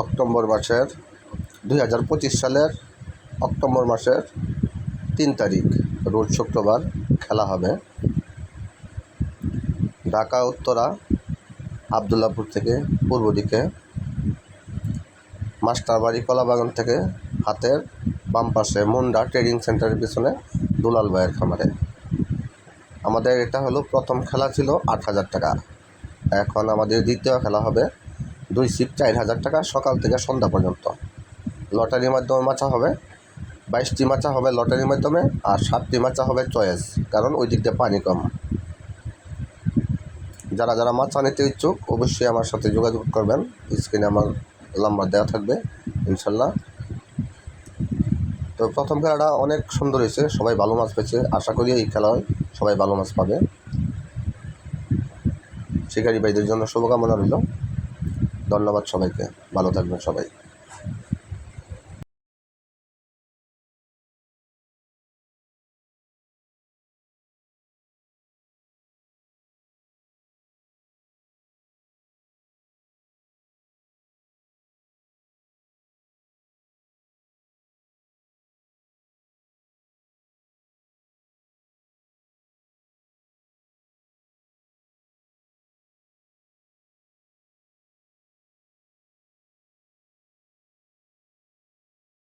October মাসের 2025 সালের October মাসের 3 তারিখ রোজ শুক্রবার খেলা হবে ঢাকা উত্তরা আবদুল্লাপুর থেকে পূর্ব দিকে মাস্টারবাড়ি কলাবাগান থেকে হাতের বাম পাশে মুন্ডা ট্রেডিং সেন্টারের পিছনে দুলাল ভাইয়ের খামারে। আমাদের এটা হলো প্রথম খেলা ছিল 8,000 টাকা। এখন আমাদের দ্বিতীয় খেলা হবে 2 শিফট 4,000 টাকা সকাল থেকে সন্ধ্যা পর্যন্ত। লটারির মাধ্যমে মাচা হবে 22টি মাচা হবে লটারির মাধ্যমে, আর 7টি মাচা হবে চয়েস, কারণ ওই দিক দিয়ে পানি কম। যারা যারা মাচা নিতে ইচ্ছুক অবশ্যই আমার সাথে যোগাযোগ করবেন, স্ক্রিনে আমার নাম্বার দেওয়া থাকবে ইনশাল্লাহ। তো প্রথম খেলাটা অনেক সুন্দর হয়েছে, সবাই ভালো মাছ পেয়েছে। আশা করি এই খেলায় সবাই ভালো মাছ পাবে। শিকারী ভাইদের জন্য শুভকামনা রইল। ধন্যবাদ সবাইকে, ভালো থাকবেন সবাই।